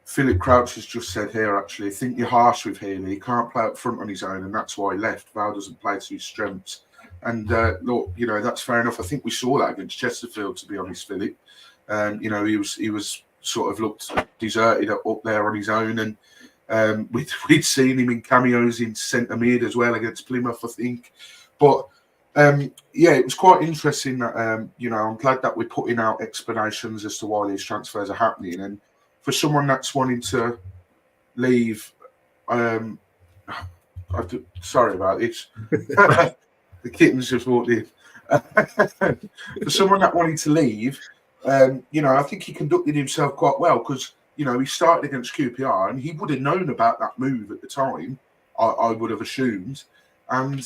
Philip Crouch has just said here, actually, I think you're harsh with Healey. He can't play up front on his own, and that's why he left. Val doesn't play to his strengths. And, look, that's fair enough. I think we saw that against Chesterfield, to be honest, Philip. He was sort of looked deserted up there on his own, and we'd seen him in cameos in centre mid as well against Plymouth, I think. But it was quite interesting that I'm glad that we're putting out explanations as to why these transfers are happening. And for someone that's wanting to leave, I Sorry about this. The kittens just walked in. For someone that wanted to leave, I think he conducted himself quite well because, he started against QPR and he would have known about that move at the time, I would have assumed. And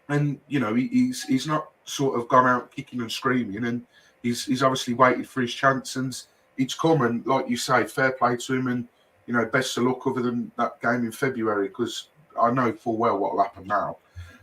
he's not sort of gone out kicking and screaming, and he's obviously waited for his chance, and it's come. And like you say, fair play to him, and best of luck other than that game in February, because I know full well what will happen now.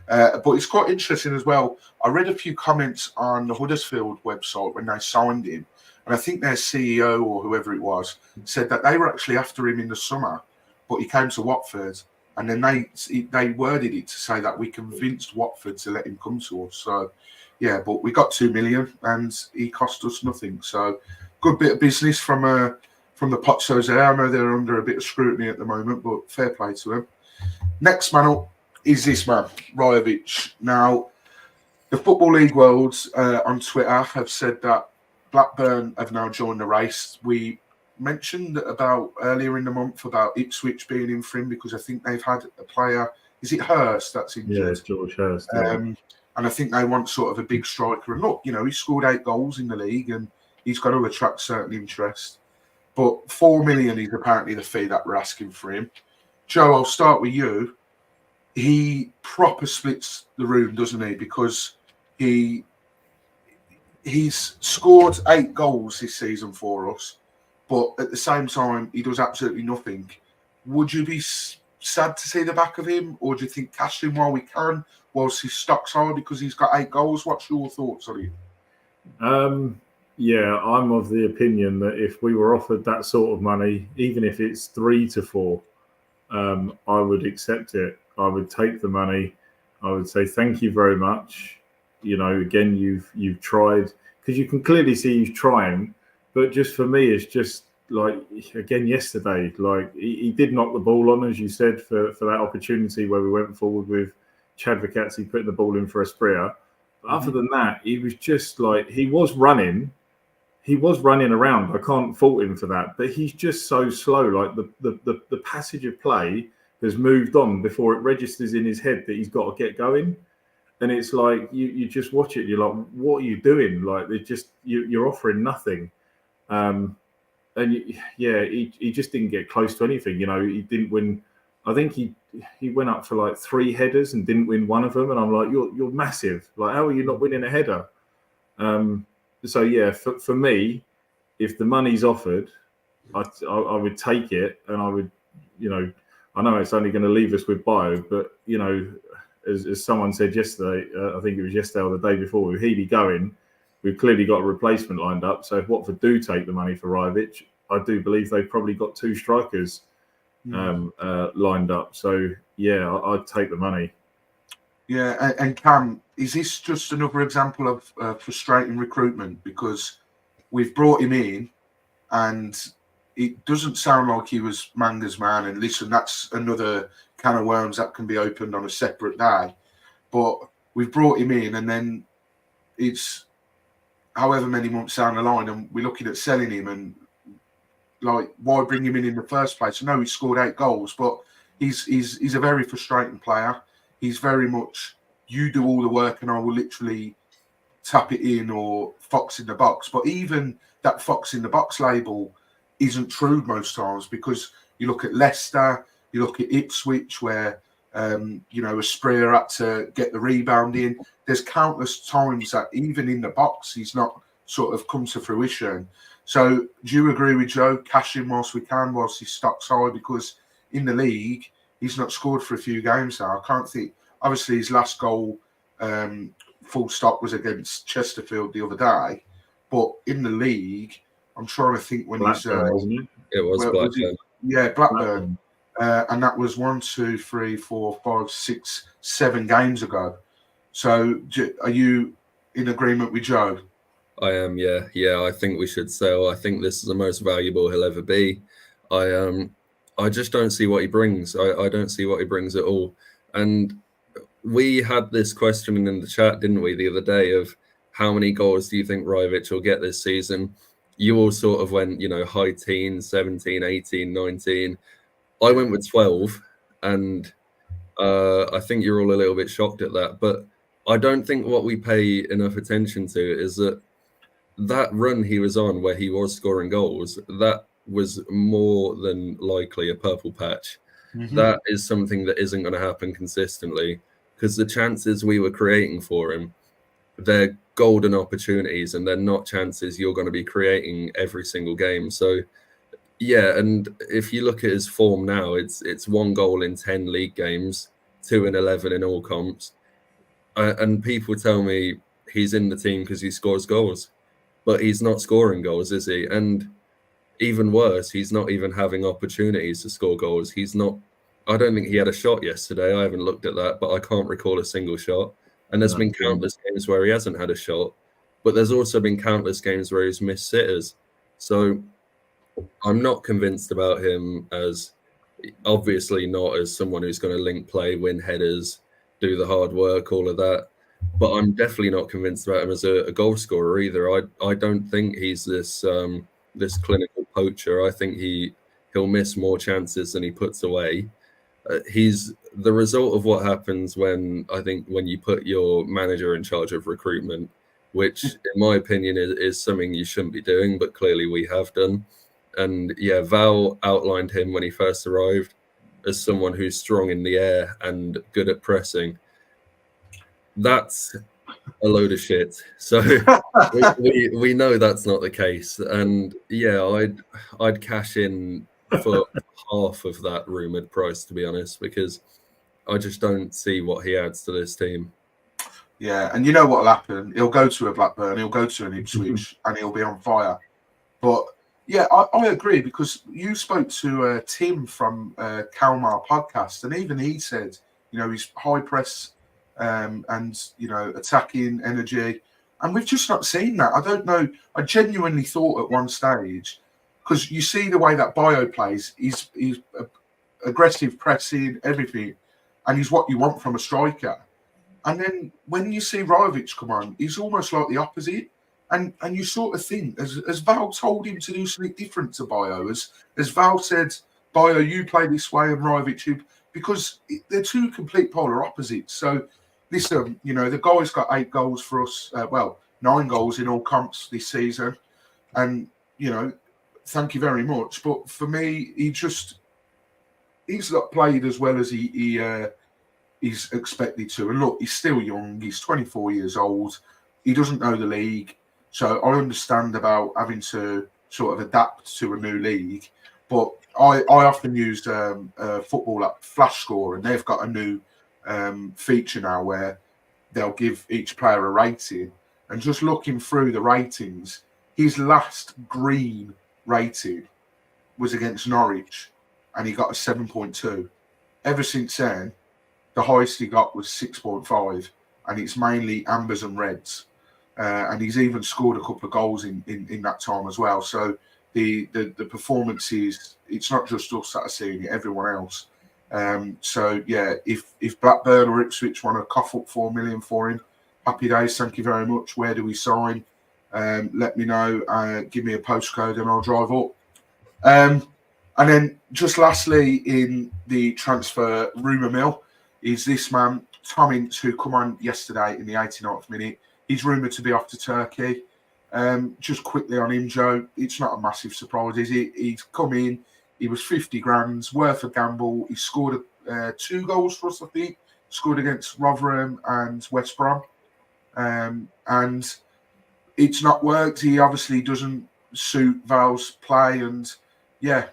But it's quite interesting as well. I read a few comments on the Huddersfield website when they signed him, and I think their CEO or whoever it was said that they were actually after him in the summer, but he came to Watford, and then they worded it to say that we convinced Watford to let him come to us. So, yeah, but we got 2 million, and he cost us nothing. So, good bit of business from the Pozzos there. I know they're under a bit of scrutiny at the moment, but fair play to him. Next man up is this man, Rajovic. Now, the Football League World on Twitter have said that Blackburn have now joined the race. We mentioned about earlier in the month about Ipswich being in for him because I think they've had a player, is it Hurst that's injured?
Yeah, it's George Hurst. Yeah.
And I think they want sort of a big striker. And look, he scored 8 goals in the league and he's got to attract certain interest. But 4 million is apparently the fee that we're asking for him. Joe, I'll start with you. He proper splits the room, doesn't he? Because he's scored 8 goals this season for us, but at the same time, he does absolutely nothing. Would you be sad to see the back of him, or do you think cash him while we can, whilst his stock's high because he's got 8 goals? What's your thoughts on him?
Yeah, I'm of the opinion that if we were offered that sort of money, even if it's 3 to 4, I would accept it. I would take the money. I would say thank you very much. Again, you've tried, because you can clearly see he's trying. But just for me, it's just like, again, yesterday, like he did knock the ball on, as you said, for that opportunity where we went forward with Chad Vicazzi putting the ball in for Espria. But other than that, he was just like, he was running around. I can't fault him for that, but he's just so slow. Like the passage of play has moved on before it registers in his head that he's got to get going. And it's like, you just watch it. You're like, what are you doing? Like, they're just, you're offering nothing. He just didn't get close to anything. He didn't win. I think he went up for like 3 headers and didn't win one of them. And I'm like, you're massive. Like, how are you not winning a header? So yeah, for me, if the money's offered, I would take it, and I would, I know it's only going to leave us with Bio, but as someone said yesterday, I think it was yesterday or the day before, with Healy going, we've clearly got a replacement lined up. So if Watford do take the money for Rajovic, I do believe they've probably got 2 strikers lined up. So yeah, I'd take the money.
Yeah, and Cam, is this just another example of frustrating recruitment? Because we've brought him in, and it doesn't sound like he was Manga's man. And listen, that's another can of worms that can be opened on a separate day. But we've brought him in, and then it's however many months down the line, and we're looking at selling him. And like, why bring him in the first place? I know he scored 8 goals, but he's a very frustrating player. He's very much, you do all the work and I will literally tap it in, or fox in the box. But even that fox in the box label isn't true most times, because you look at Leicester, you look at Ipswich, where Espria had to get the rebound in. There's countless times that even in the box he's not sort of come to fruition. So do you agree with Joe? Cash in whilst we can, whilst his stock's high, because in the league he's not scored for a few games now. I can't think. Obviously, his last goal, full stop, was against Chesterfield the other day. But in the league, I'm trying to think when
Blackburn, wasn't it?
It was Blackburn.
Blackburn. And that was 1, 2, 3, 4, 5, 6, 7 games ago. So are you in agreement with Joe?
I am, yeah. I think we should sell. I think this is the most valuable he'll ever be. I just don't see what he brings. I don't see what he brings at all. And we had this question in the chat, didn't we, the other day, of how many goals do you think Rajovic will get this season? You all sort of went, high teens, 17, 18, 19. I went with 12. And I think you're all a little bit shocked at that, but I don't think what we pay enough attention to is that run he was on where he was scoring goals, that was more than likely a purple patch. That is something that isn't going to happen consistently, because the chances we were creating for him, they're golden opportunities, and they're not chances you're going to be creating every single game. So yeah, and if you look at his form now, it's 1 goal in 10 league games, 2 in 11 in all comps. And people tell me he's in the team because he scores goals, but he's not scoring goals, is he? And even worse, he's not even having opportunities to score goals. He's not. I don't think he had a shot yesterday. I haven't looked at that, but I can't recall a single shot. And there's been countless games where he hasn't had a shot, but there's also been countless games where he's missed sitters. So I'm not convinced about him as, obviously not as someone who's going to link play, win headers, do the hard work, all of that. But I'm definitely not convinced about him as a goal scorer either. I don't think he's this this clinical poacher. I think he'll miss more chances than he puts away. He's the result of what happens when you put your manager in charge of recruitment, which in my opinion is something you shouldn't be doing, but clearly we have done. And yeah, Val outlined him when he first arrived as someone who's strong in the air and good at pressing. That's a load of shit. So we know that's not the case. And yeah, I'd cash in for half of that rumoured price, to be honest, because I just don't see what he adds to this team.
Yeah, and you know what'll happen? He'll go to a Blackburn, he'll go to an Ipswich, and he'll be on fire. But yeah, I agree, because you spoke to Tim from Kalmar podcast, and even he said, he's high press and, attacking energy. And we've just not seen that. I don't know. I genuinely thought at one stage, because you see the way that Bio plays, he's aggressive pressing, everything, and he's what you want from a striker. And then when you see Rajovic come on, he's almost like the opposite. And you sort of think, as Val told him to do something different to Bio, as Val said, Bio, you play this way, and Rajovic, you, because they're two complete polar opposites. So listen, the guy's got 8 goals for us, 9 goals in all comps this season. And, thank you very much. But for me, he's not played as well as he's expected to. And look, he's still young. He's 24 years old. He doesn't know the league. So I understand about having to sort of adapt to a new league. But I often use football app Flash Score, and they've got a new feature now where they'll give each player a rating. And just looking through the ratings, his last green rating was against Norwich, and he got a 7.2. Ever since then, the highest he got was 6.5, and it's mainly ambers and reds. And he's even scored a couple of goals in that time as well. So the performances, it's not just us that are seeing it, everyone else. So yeah, if Blackburn or Ipswich want to cough up 4 million for him, happy days, thank you very much. Where do we sign? Let me know. Give me a postcode and I'll drive up. And then just lastly in the transfer rumour mill is this man, Tom Ince, who come on yesterday in the 89th minute. He's rumoured to be off to Turkey. Just quickly on him, Joe, it's not a massive surprise, is it? He's come in. He was 50 grand, worth a gamble. He scored 2 goals for us, I think. Scored against Rotherham and West Brom. And it's not worked. He obviously doesn't suit Val's play. And yeah,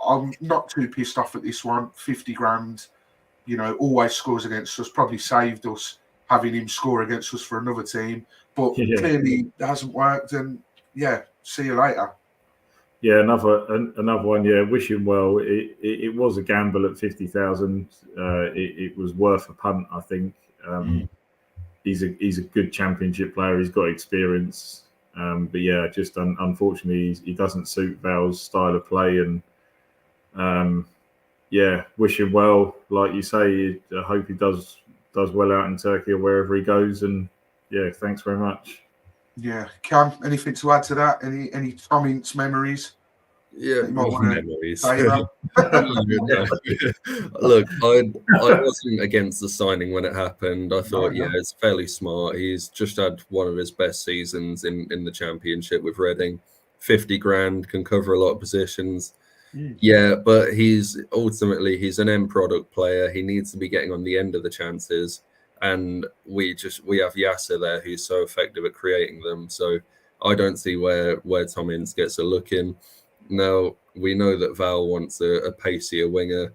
I'm not too pissed off at this one. 50 grand, always scores against us. Probably saved us having him score against us for another team. But clearly it hasn't worked. And yeah, see you later.
Yeah, another one. Yeah, wish him well. It was a gamble at 50,000. It was worth a punt, I think. He's a good championship player. He's got experience, but yeah, just unfortunately he doesn't suit Val's style of play. And yeah, wish him well. Like you say, I hope he does well out in Turkey or wherever he goes. And yeah, thanks very much.
Yeah, Cam, anything to add to that? Any Tom Ince memories?
Yeah,
You might want to
memories.
say about.
No. Look, I wasn't against the signing when it happened. I thought,
No.
it's fairly smart. He's just had one of his best seasons in the Championship with Reading. 50 grand, can cover a lot of positions. Yeah, but he's an end product player. He needs to be getting on the end of the chances. And we have Yasser there who's so effective at creating them. So I don't see where Tom Ince gets a look in. Now, we know that Val wants a pacier winger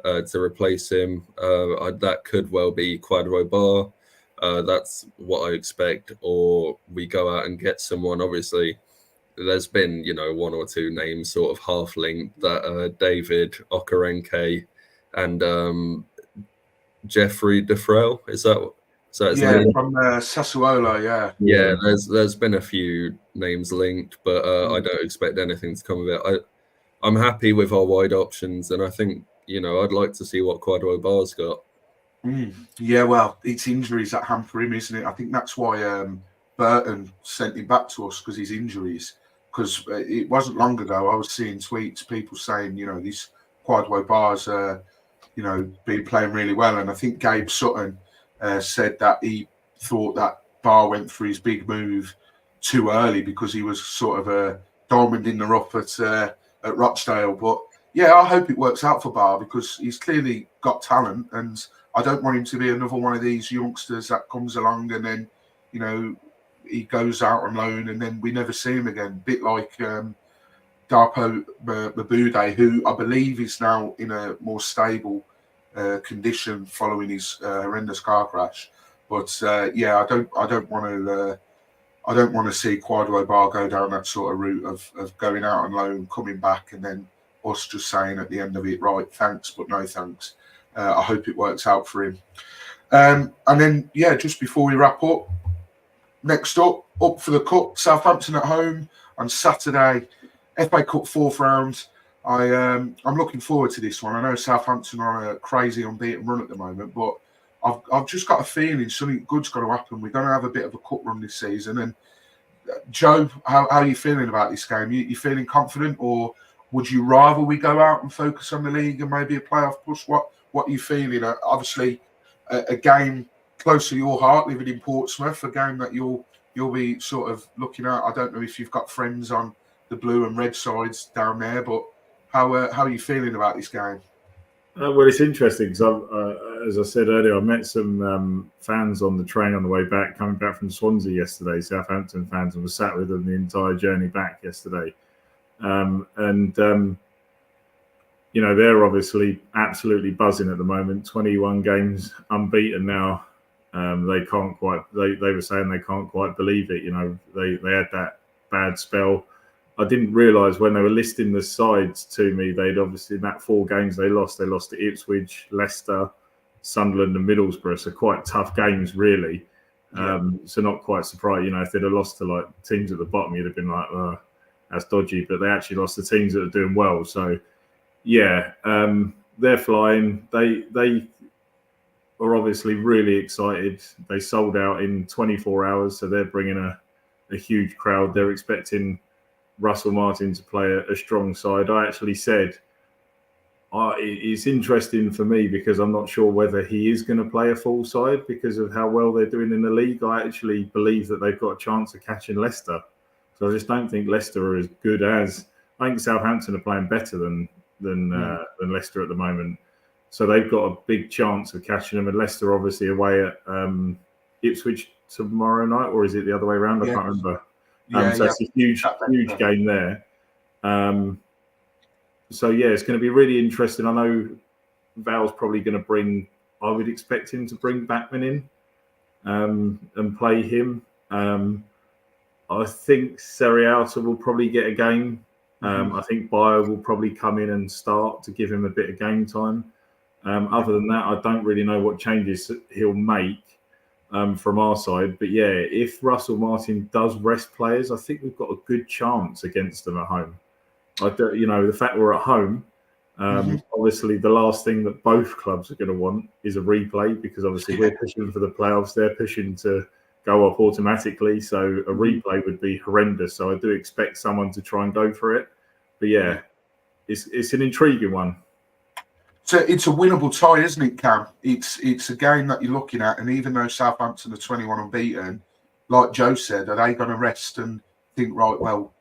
to replace him. That could well be Quadro Bar. That's what I expect. Or we go out and get someone. Obviously, there's been, one or two names sort of half linked, that David Okarenke and Jeffrey Defrel. Is that his name?
From Sassuolo,
Yeah, there's been a few names linked, but I don't expect anything to come of it. I'm happy with our wide options, and I think, I'd like to see what Quadro Bar's got.
Yeah, well, it's injuries that hamper him, isn't it? I think that's why Burton sent him back to us, because his injuries. Because it wasn't long ago, I was seeing tweets, people saying, this Quadro Bar's, been playing really well. And I think Gabe Sutton said that he thought that Bar went for his big move too early because he was sort of a diamond in the rough at Rochdale. But yeah, I hope it works out for Bar, because he's clearly got talent, and I don't want him to be another one of these youngsters that comes along and then, he goes out on loan and then we never see him again. Bit like Darpo Mabude, who I believe is now in a more stable condition following his horrendous car crash. But I don't want to see Quadro Bar go down that sort of route of going out on loan, coming back, and then us just saying at the end of it, right, thanks, but no thanks. I hope it works out for him. And then, just before we wrap up, next up for the Cup, Southampton at home on Saturday, FA Cup fourth round. I'm looking forward to this one. I know Southampton are on a crazy unbeaten run at the moment, but I've just got a feeling something good's going to happen. We're going to have a bit of a cup run this season. And Joe, how are you feeling about this game? You feeling confident, or would you rather we go out and focus on the league and maybe a playoff push? What are you feeling? Obviously, a game close to your heart, living in Portsmouth, a game that you'll be sort of looking at. I don't know if you've got friends on the blue and red sides down there, but how are you feeling about this game?
Well, it's interesting because, as I said earlier, I met some fans on the train on the way back, coming back from Swansea yesterday, Southampton fans, and was sat with them the entire journey back yesterday. They're obviously absolutely buzzing at the moment. 21 games unbeaten now. They can't quite. They were saying they can't quite believe it. They had that bad spell. I didn't realise when they were listing the sides to me, they'd obviously, in that 4 games they lost to Ipswich, Leicester, Sunderland and Middlesbrough. So quite tough games, really. So not quite surprised. If they'd have lost to like teams at the bottom, you'd have been like, oh, that's dodgy. But they actually lost to teams that are doing well. So yeah, they're flying. They are obviously really excited. They sold out in 24 hours, so they're bringing a huge crowd. They're expecting Russell Martin to play a strong side. I actually said it's interesting for me because I'm not sure whether he is going to play a full side because of how well they're doing in the league. I actually believe that they've got a chance of catching Leicester. So I just don't think Leicester are as good as... I think Southampton are playing better than Leicester at the moment. So they've got a big chance of catching them. And Leicester obviously away at Ipswich tomorrow night, or is it the other way around? I can't remember. It's a huge game there. It's going to be really interesting. I know Val's probably going to bring... I would expect him to bring Backman in and play him. I think Serialta will probably get a game. I think Bayer will probably come in and start to give him a bit of game time. Other than that, I don't really know what changes he'll make from our side. But yeah, if Russell Martin does rest players, I think we've got a good chance against them at home. The fact we're at home, obviously the last thing that both clubs are going to want is a replay, because obviously we're pushing for the playoffs, they're pushing to go up automatically. So a replay would be horrendous. So I do expect someone to try and go for it. But yeah, it's an intriguing one.
So it's a winnable tie, isn't it, Cam? It's a game that you're looking at, and even though Southampton are 21 unbeaten, like Joe said, are they going to rest and think, right, well,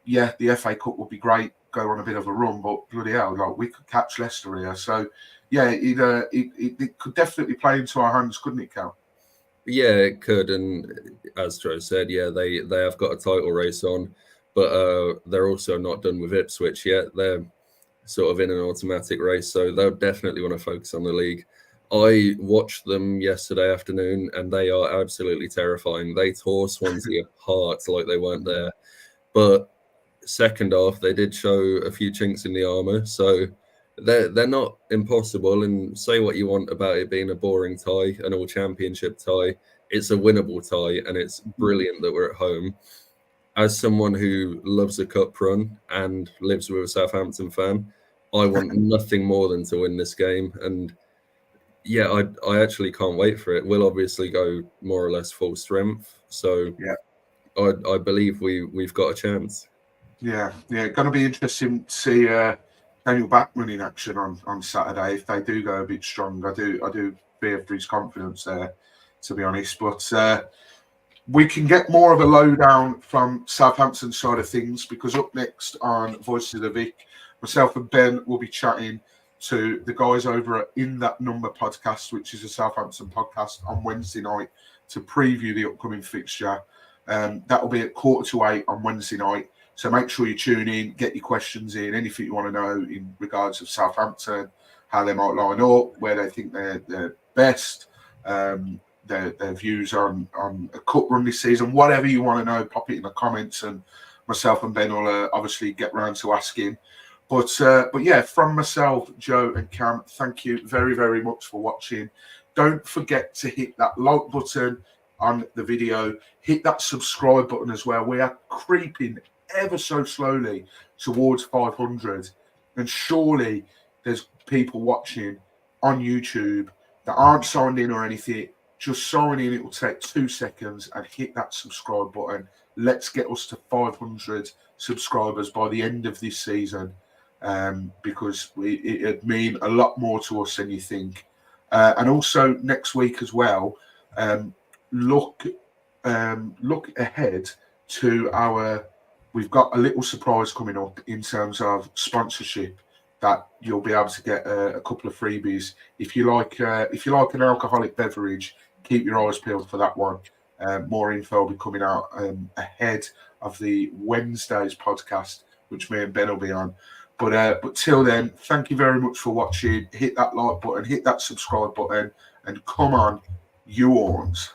yeah, the FA Cup would be great, go on a bit of a run, but bloody hell, like we could catch Leicester here. So yeah, it could definitely play into our hands, couldn't it, Cam?
Yeah, it could, and as Joe said, yeah, they have got a title race on, but they're also not done with Ipswich yet. They're sort of in an automatic race, so they'll definitely want to focus on the league. I watched them yesterday afternoon, and they are absolutely terrifying. They tore Swansea apart like they weren't there. But second half, they did show a few chinks in the armour, so they're not impossible. And say what you want about it being a boring tie, an all-championship tie, it's a winnable tie, and it's brilliant that we're at home. As someone who loves a cup run and lives with a Southampton fan, I want nothing more than to win this game. And yeah, I actually can't wait for it. We'll obviously go more or less full strength. So
yeah,
I believe we've got a chance.
Yeah, going to be interesting to see Daniel Backman in action on Saturday if they do go a bit strong. I do fear for his confidence there, to be honest. But we can get more of a lowdown from Southampton side of things, because up next on Voices of the Vic, myself and Ben will be chatting to the guys over at In That Number podcast, which is a Southampton podcast, on Wednesday night to preview the upcoming fixture. That will be at 7:45 on Wednesday night. So make sure you tune in, get your questions in, anything you want to know in regards of Southampton, how they might line up, where they think they're best, their views on a cup run this season, whatever you want to know, pop it in the comments, and myself and Ben will obviously get round to asking. But yeah, from myself, Joe and Cam, thank you very, very much for watching. Don't forget to hit that like button on the video, hit that subscribe button as well. We are creeping ever so slowly towards 500, and surely there's people watching on YouTube that aren't signed in or anything. Just sign in, it will take 2 seconds, and hit that subscribe button. Let's get us to 500 subscribers by the end of this season, because it'd mean a lot more to us than you think. And also next week as well, look ahead to our. We've got a little surprise coming up in terms of sponsorship, that you'll be able to get a couple of freebies. If you like an alcoholic beverage, keep your eyes peeled for that one. More info will be coming out ahead of the Wednesday's podcast, which me and Ben will be on. But till then, thank you very much for watching. Hit that like button, hit that subscribe button, and come on, you Horns.